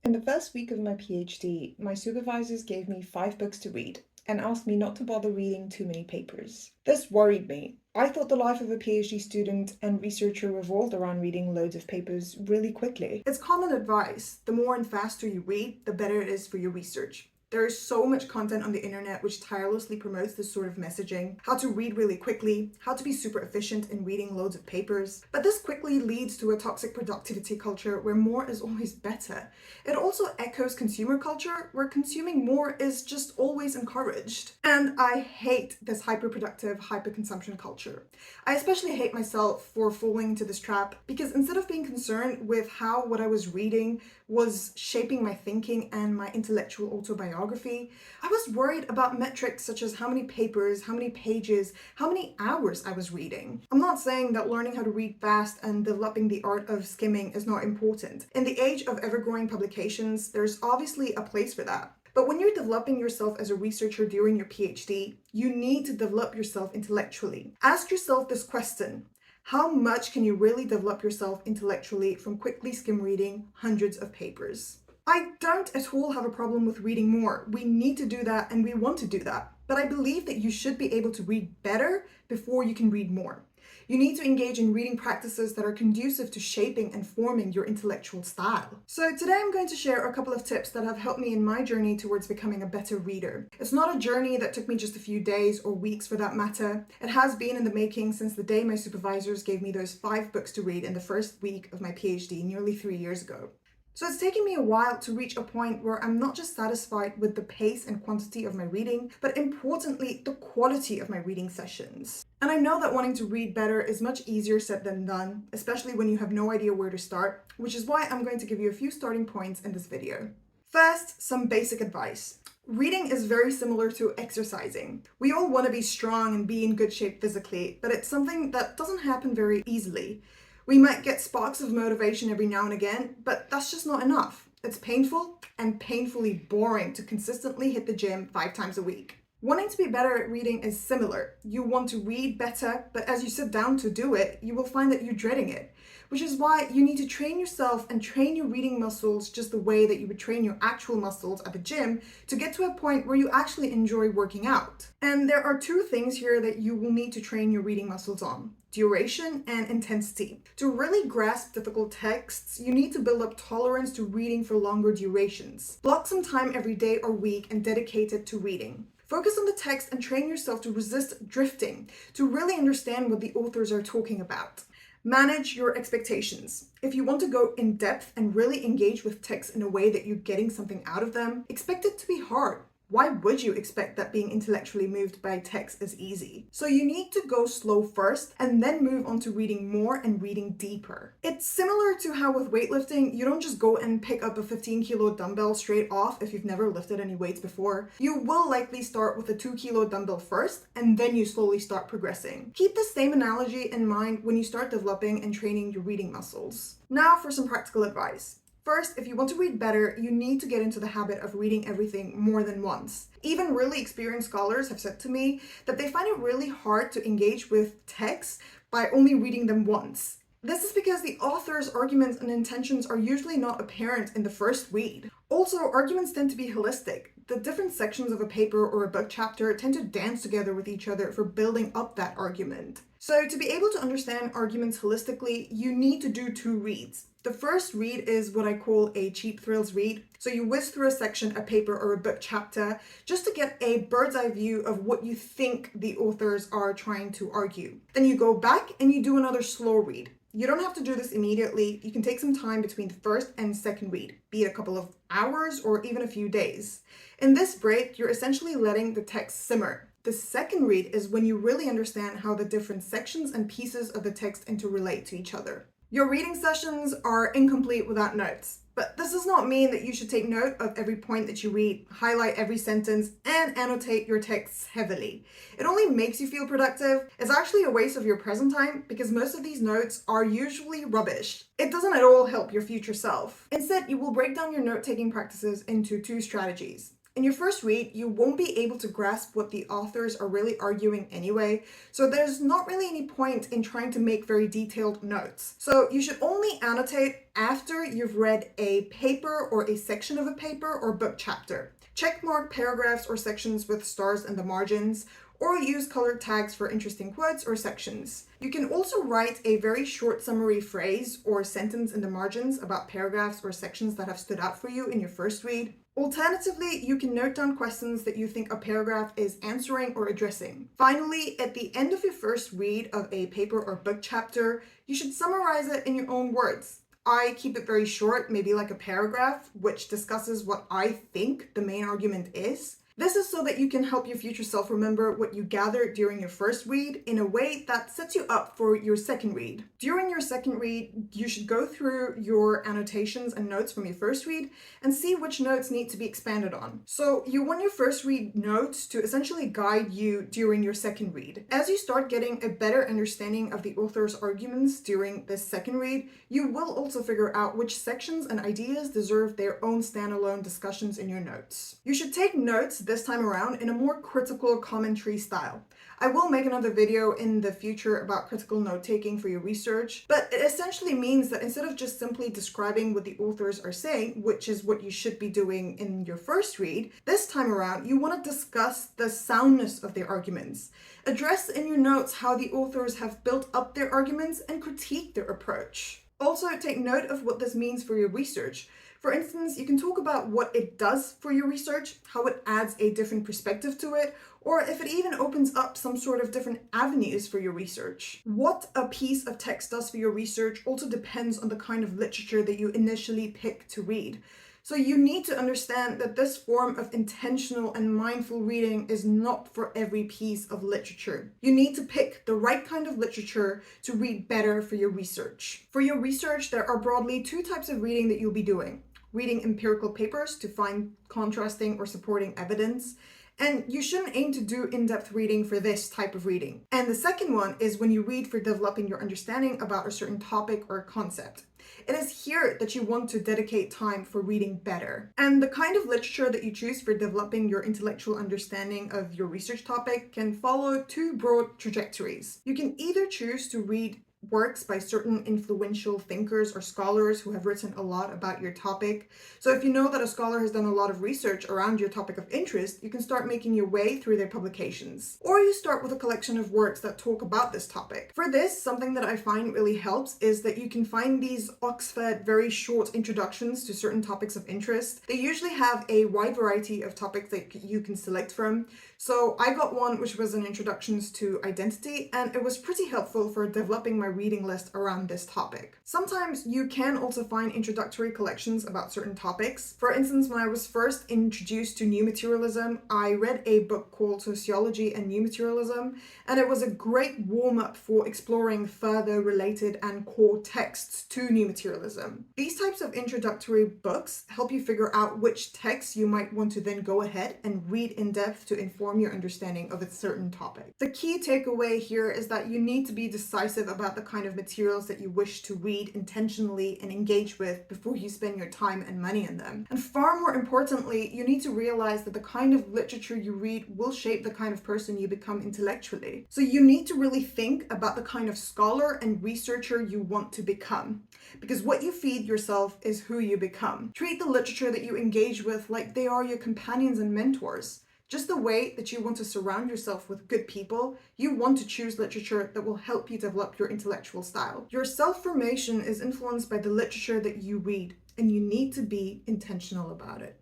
In the first week of my PhD, my supervisors gave me 5 books to read and asked me not to bother reading too many papers. This worried me. I thought the life of a PhD student and researcher revolved around reading loads of papers really quickly. It's common advice. The more and faster you read, the better it is for your research. There is so much content on the internet which tirelessly promotes this sort of messaging. How to read really quickly, how to be super efficient in reading loads of papers. But this quickly leads to a toxic productivity culture where more is always better. It also echoes consumer culture where consuming more is just always encouraged. And I hate this hyperproductive, hyperconsumption culture. I especially hate myself for falling into this trap because instead of being concerned with how what I was reading was shaping my thinking and my intellectual autobiography, I was worried about metrics such as how many papers, how many pages, how many hours I was reading. I'm not saying that learning how to read fast and developing the art of skimming is not important. In the age of ever-growing publications, there's obviously a place for that. But when you're developing yourself as a researcher during your PhD, you need to develop yourself intellectually. Ask yourself this question. How much can you really develop yourself intellectually from quickly skim reading hundreds of papers? I don't at all have a problem with reading more. We need to do that and we want to do that. But I believe that you should be able to read better before you can read more. You need to engage in reading practices that are conducive to shaping and forming your intellectual style. So today I'm going to share a couple of tips that have helped me in my journey towards becoming a better reader. It's not a journey that took me just a few days or weeks for that matter. It has been in the making since the day my supervisors gave me those 5 books to read in the first week of my PhD nearly 3 years ago. So it's taken me a while to reach a point where I'm not just satisfied with the pace and quantity of my reading, but importantly, the quality of my reading sessions. And I know that wanting to read better is much easier said than done, especially when you have no idea where to start, which is why I'm going to give you a few starting points in this video. First, some basic advice. Reading is very similar to exercising. We all want to be strong and be in good shape physically, but it's something that doesn't happen very easily. We might get sparks of motivation every now and again, but that's just not enough. It's painful and painfully boring to consistently hit the gym 5 times a week. Wanting to be better at reading is similar. You want to read better, but as you sit down to do it, you will find that you're dreading it, which is why you need to train yourself and train your reading muscles just the way that you would train your actual muscles at the gym to get to a point where you actually enjoy working out. And there are 2 things here that you will need to train your reading muscles on: duration and intensity. To really grasp difficult texts, you need to build up tolerance to reading for longer durations. Block some time every day or week and dedicate it to reading. Focus on the text and train yourself to resist drifting, to really understand what the authors are talking about. Manage your expectations. If you want to go in depth and really engage with text in a way that you're getting something out of them, expect it to be hard. Why would you expect that being intellectually moved by text is easy? So you need to go slow first and then move on to reading more and reading deeper. It's similar to how with weightlifting, you don't just go and pick up a 15-kilo dumbbell straight off if you've never lifted any weights before. You will likely start with a 2-kilo dumbbell first and then you slowly start progressing. Keep the same analogy in mind when you start developing and training your reading muscles. Now for some practical advice. First, if you want to read better, you need to get into the habit of reading everything more than once. Even really experienced scholars have said to me that they find it really hard to engage with texts by only reading them once. This is because the author's arguments and intentions are usually not apparent in the first read. Also, arguments tend to be holistic. The different sections of a paper or a book chapter tend to dance together with each other for building up that argument. So to be able to understand arguments holistically, you need to do 2 reads. The first read is what I call a cheap thrills read. So you whiz through a section, a paper, or a book chapter just to get a bird's eye view of what you think the authors are trying to argue. Then you go back and you do another slow read. You don't have to do this immediately. You can take some time between the first and second read, be it a couple of hours or even a few days. In this break, you're essentially letting the text simmer. The second read is when you really understand how the different sections and pieces of the text interrelate to each other. Your reading sessions are incomplete without notes, but this does not mean that you should take note of every point that you read, highlight every sentence, and annotate your texts heavily. It only makes you feel productive. It's actually a waste of your present time because most of these notes are usually rubbish. It doesn't at all help your future self. Instead, you will break down your note-taking practices into 2 strategies. In your first read, you won't be able to grasp what the authors are really arguing anyway, so there's not really any point in trying to make very detailed notes. So you should only annotate after you've read a paper or a section of a paper or book chapter. Checkmark paragraphs or sections with stars in the margins, or use colored tags for interesting quotes or sections. You can also write a very short summary phrase or sentence in the margins about paragraphs or sections that have stood out for you in your first read. Alternatively, you can note down questions that you think a paragraph is answering or addressing. Finally, at the end of your first read of a paper or book chapter, you should summarize it in your own words. I keep it very short, maybe like a paragraph, which discusses what I think the main argument is. This is so that you can help your future self remember what you gathered during your first read in a way that sets you up for your second read. During your second read, you should go through your annotations and notes from your first read and see which notes need to be expanded on. So you want your first read notes to essentially guide you during your second read. As you start getting a better understanding of the author's arguments during this second read, you will also figure out which sections and ideas deserve their own standalone discussions in your notes. You should take notes this time around in a more critical commentary style. I will make another video in the future about critical note-taking for your research, but it essentially means that instead of just simply describing what the authors are saying, which is what you should be doing in your first read, this time around you want to discuss the soundness of their arguments. Address in your notes how the authors have built up their arguments and critique their approach. Also, take note of what this means for your research. For instance, you can talk about what it does for your research, how it adds a different perspective to it, or if it even opens up some sort of different avenues for your research. What a piece of text does for your research also depends on the kind of literature that you initially pick to read. So you need to understand that this form of intentional and mindful reading is not for every piece of literature. You need to pick the right kind of literature to read better for your research. For your research, there are broadly two types of reading that you'll be doing. Reading empirical papers to find contrasting or supporting evidence, and you shouldn't aim to do in-depth reading for this type of reading. And the second one is when you read for developing your understanding about a certain topic or concept. It is here that you want to dedicate time for reading better. And the kind of literature that you choose for developing your intellectual understanding of your research topic can follow two broad trajectories. You can either choose to read works by certain influential thinkers or scholars who have written a lot about your topic. So if you know that a scholar has done a lot of research around your topic of interest, you can start making your way through their publications. Or you start with a collection of works that talk about this topic. For this, something that I find really helps is that you can find these Oxford very short introductions to certain topics of interest. They usually have a wide variety of topics that you can select from. So I got one which was an introductions to identity, and it was pretty helpful for developing my reading list around this topic. Sometimes you can also find introductory collections about certain topics. For instance, when I was first introduced to new materialism, I read a book called Sociology and New Materialism, and it was a great warm-up for exploring further related and core texts to new materialism. These types of introductory books help you figure out which texts you might want to then go ahead and read in depth to inform your understanding of a certain topic. The key takeaway here is that you need to be decisive about the kind of materials that you wish to read intentionally and engage with before you spend your time and money on them. And far more importantly, you need to realize that the kind of literature you read will shape the kind of person you become intellectually. So you need to really think about the kind of scholar and researcher you want to become, because what you feed yourself is who you become. Treat the literature that you engage with like they are your companions and mentors. Just the way that you want to surround yourself with good people, you want to choose literature that will help you develop your intellectual style. Your self-formation is influenced by the literature that you read, and you need to be intentional about it.